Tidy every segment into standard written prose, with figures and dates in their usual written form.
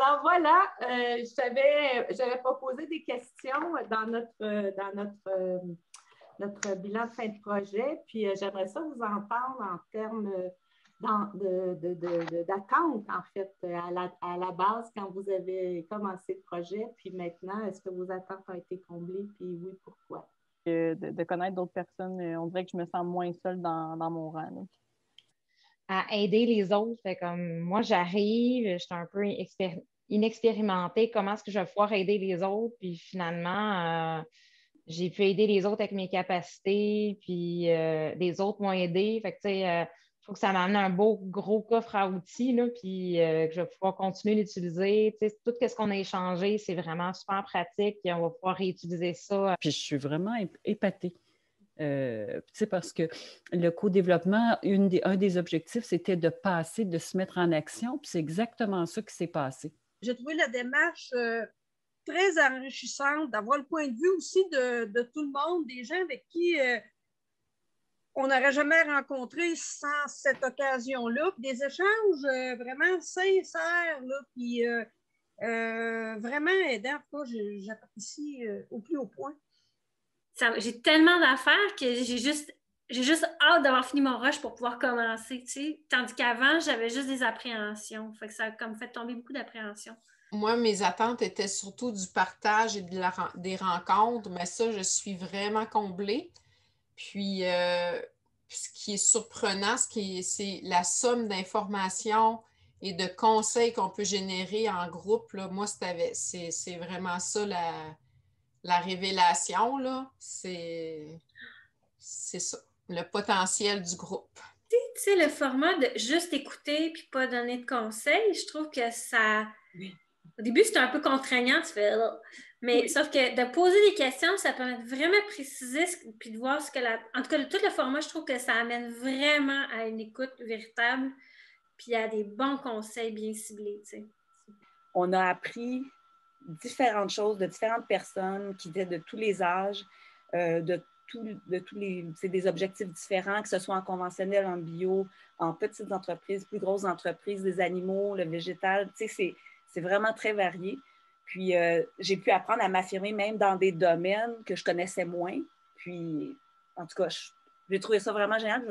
Alors voilà, j'avais proposé des questions notre bilan de fin de projet, puis j'aimerais ça vous entendre en termes d'attente, en fait, à la base, quand vous avez commencé le projet, puis maintenant, est-ce que vos attentes ont été comblées, puis oui, pourquoi? De connaître d'autres personnes, on dirait que je me sens moins seule dans mon rang, là. À aider les autres. Fait comme moi, j'arrive, je suis un peu inexpérimentée. Comment est-ce que je vais pouvoir aider les autres? Puis finalement, j'ai pu aider les autres avec mes capacités, puis les autres m'ont aidé. Fait que, tu sais, je trouve que ça m'a amené un beau gros coffre à outils, là, puis que je vais pouvoir continuer d'utiliser. Tu sais, tout ce qu'on a échangé, c'est vraiment super pratique, et on va pouvoir réutiliser ça. Puis je suis vraiment épatée. Parce que le co-développement, un des objectifs, c'était de passer, de se mettre en action, puis c'est exactement ça qui s'est passé. J'ai trouvé la démarche très enrichissante, d'avoir le point de vue aussi de tout le monde, des gens avec qui on n'aurait jamais rencontré sans cette occasion-là, puis des échanges vraiment sincères, là, puis vraiment aidants. J'apprécie au plus haut point. J'ai tellement d'affaires que j'ai juste hâte d'avoir fini mon rush pour pouvoir commencer, tu sais. Tandis qu'avant, j'avais juste des appréhensions. Fait que ça a comme fait tomber beaucoup d'appréhensions. Moi, mes attentes étaient surtout du partage et des rencontres, mais ça, je suis vraiment comblée. Puis, ce qui est surprenant, c'est la somme d'informations et de conseils qu'on peut générer en groupe. Là. Moi, c'est vraiment ça la révélation, là. C'est ça, le potentiel du groupe. Tu sais, le format de juste écouter puis pas donner de conseils, je trouve que ça... Oui. Au début, c'était un peu contraignant, tu fais... Mais oui. Sauf que de poser des questions, ça permet de vraiment préciser puis de voir ce que En tout cas, tout le format, je trouve que ça amène vraiment à une écoute véritable puis à des bons conseils bien ciblés, tu sais. On a appris différentes choses de différentes personnes qui étaient de tous les âges, de tous les... C'est des objectifs différents, que ce soit en conventionnel, en bio, en petites entreprises, plus grosses entreprises, des animaux, le végétal, tu sais, c'est vraiment très varié. Puis, j'ai pu apprendre à m'affirmer même dans des domaines que je connaissais moins. Puis, en tout cas, j'ai trouvé ça vraiment génial.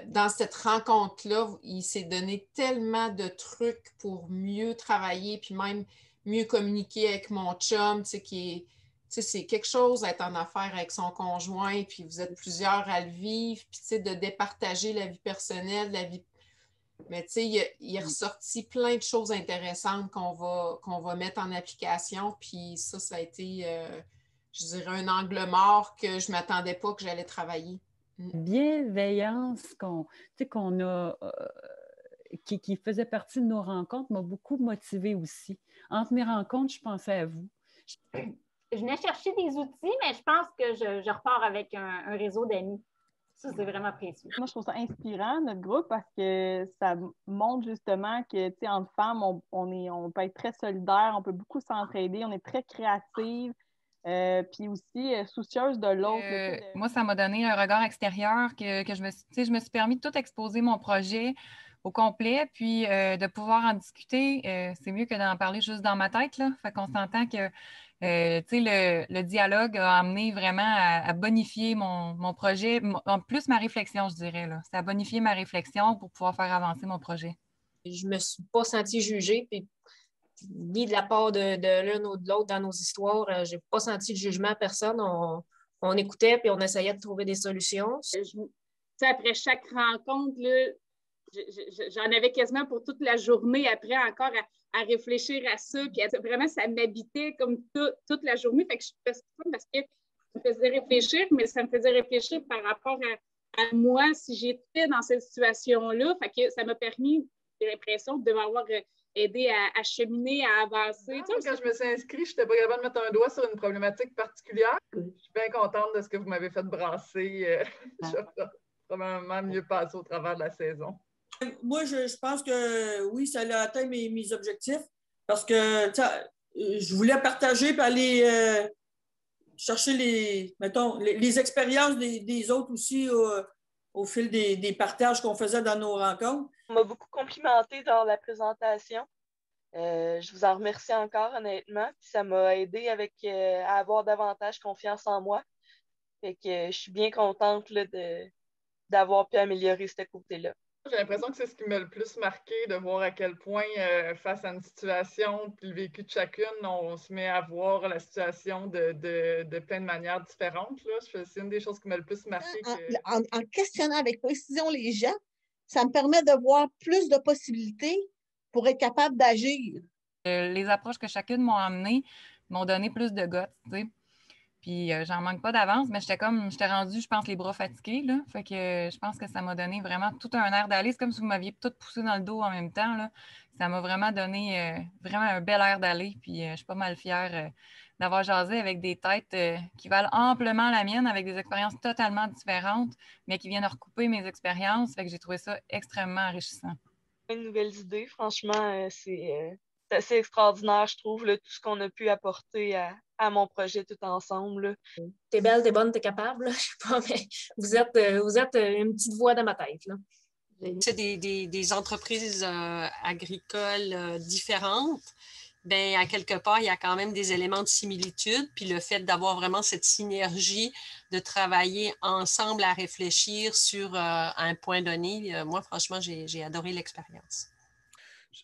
Dans cette rencontre-là, il s'est donné tellement de trucs pour mieux travailler, puis même mieux communiquer avec mon chum, tu sais, c'est quelque chose d'être en affaires avec son conjoint, puis vous êtes plusieurs à le vivre, puis tu sais, de départager la vie personnelle, la vie... Mais tu sais, il est ressorti plein de choses intéressantes qu'on va mettre en application, puis ça a été, je dirais, un angle mort que je ne m'attendais pas que j'allais travailler. Bienveillance qu'on a, qui faisait partie de nos rencontres m'a beaucoup motivée aussi. Entre mes rencontres, je pensais à vous. Je venais chercher des outils, mais je pense que je repars avec un réseau d'amis. Ça, c'est vraiment précieux. Moi, je trouve ça inspirant, notre groupe, parce que ça montre justement que, tu sais, entre femmes, on peut être très solidaires, on peut beaucoup s'entraider, on est très créatives, puis aussi soucieuse de l'autre. Moi, ça m'a donné un regard extérieur que je me suis permis de tout exposer mon projet au complet, puis de pouvoir en discuter. C'est mieux que d'en parler juste dans ma tête, là. Fait qu'on s'entend que le dialogue a amené vraiment à bonifier mon projet, en plus ma réflexion, je dirais, là. Ça a bonifié ma réflexion pour pouvoir faire avancer mon projet. Je ne me suis pas sentie jugée, puis ni de la part de l'un ou de l'autre dans nos histoires. Je n'ai pas senti de jugement à personne. On écoutait, puis on essayait de trouver des solutions. Après chaque rencontre, là, j'en avais quasiment pour toute la journée après encore à réfléchir à ça. Puis vraiment, ça m'habitait comme toute la journée. Fait que je faisais ça parce que ça me faisait réfléchir, mais ça me faisait réfléchir par rapport à moi, si j'étais dans cette situation-là. Fait que ça m'a permis, j'ai l'impression, de m'avoir aidé à cheminer, à avancer. Quand je me suis inscrite, je n'étais pas capable de mettre un doigt sur une problématique particulière. Je suis bien contente de ce que vous m'avez fait brasser. Je vais probablement mieux passer au travers de la saison. Moi, je pense que oui, ça a atteint mes objectifs parce que je voulais partager et aller chercher les expériences des autres aussi au fil des partages qu'on faisait dans nos rencontres. On m'a beaucoup complimenté dans la présentation. Je vous en remercie encore, honnêtement. Puis ça m'a aidé à avoir davantage confiance en moi. Fait que je suis bien contente là, d'avoir pu améliorer ce côté-là. J'ai l'impression que c'est ce qui m'a le plus marqué, de voir à quel point, face à une situation, puis le vécu de chacune, on se met à voir la situation de plein de manières différentes. Là. C'est une des choses qui m'a le plus marqué. En questionnant avec précision les gens, ça me permet de voir plus de possibilités pour être capable d'agir. Les approches que chacune m'ont amenées m'ont donné plus de guts, tu sais. Puis j'en manque pas d'avance, mais j'étais rendue, je pense, les bras fatigués, là. Fait que je pense que ça m'a donné vraiment tout un air d'aller. C'est comme si vous m'aviez tout poussé dans le dos en même temps, là. Ça m'a vraiment donné vraiment un bel air d'aller. Puis je suis pas mal fière d'avoir jasé avec des têtes qui valent amplement la mienne, avec des expériences totalement différentes, mais qui viennent recouper mes expériences. Fait que j'ai trouvé ça extrêmement enrichissant. Une nouvelle idée, franchement, c'est assez extraordinaire, je trouve, là, tout ce qu'on a pu apporter à mon projet tout ensemble. T'es belle, t'es bonne, t'es capable, là. Je sais pas, mais vous êtes une petite voix dans ma tête, là. C'est des entreprises agricoles différentes. Bien, à quelque part, il y a quand même des éléments de similitude. Puis le fait d'avoir vraiment cette synergie, de travailler ensemble à réfléchir sur un point donné, moi, franchement, j'ai adoré l'expérience.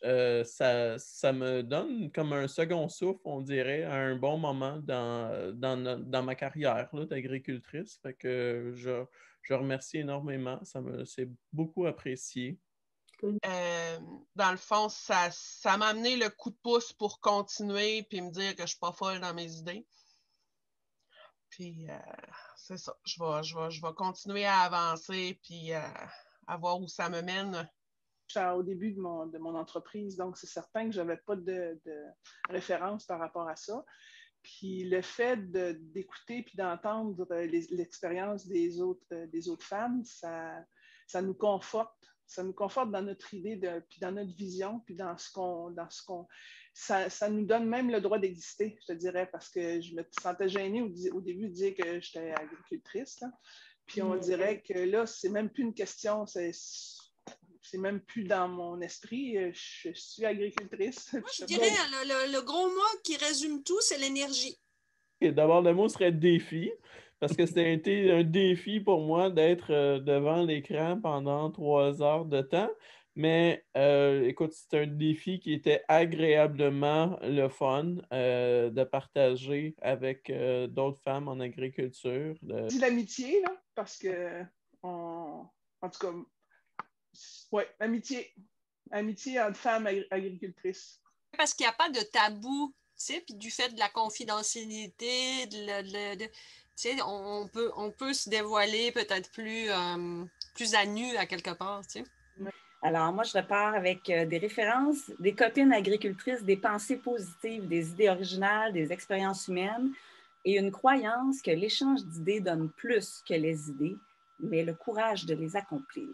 Ça me donne comme un second souffle, on dirait, à un bon moment dans ma carrière d'agricultrice. Fait que je remercie énormément. C'est beaucoup apprécié. Dans le fond, ça m'a amené le coup de pouce pour continuer puis me dire que je ne suis pas folle dans mes idées. Puis c'est ça. Je vais continuer à avancer puis à voir où ça me mène. Je suis au début de mon entreprise, donc c'est certain que je n'avais pas de référence par rapport à ça. Puis le fait d'écouter puis d'entendre l'expérience des autres femmes, ça nous conforte. Ça nous conforte dans notre idée, puis dans notre vision, puis dans ce qu'on ça nous donne même le droit d'exister, je te dirais, parce que je me sentais gênée au début de dire que j'étais agricultrice. Là. Puis on dirait que là, c'est même plus une question, c'est même plus dans mon esprit. Je suis agricultrice. Moi, je dirais, le gros mot qui résume tout, c'est l'énergie. D'abord, le mot serait défi, parce que c'était un défi pour moi d'être devant l'écran pendant 3 heures de temps. Mais écoute, c'est un défi qui était agréablement le fun de partager avec d'autres femmes en agriculture. Dis l'amitié, là, parce que, en tout cas, oui, amitié entre femmes agricultrices. Parce qu'il n'y a pas de tabou, tu sais, puis du fait de la confidentialité, tu sais, on peut se dévoiler peut-être plus à nu à quelque part, tu sais. Alors, moi, je repars avec des références, des copines agricultrices, des pensées positives, des idées originales, des expériences humaines et une croyance que l'échange d'idées donne plus que les idées, mais le courage de les accomplir.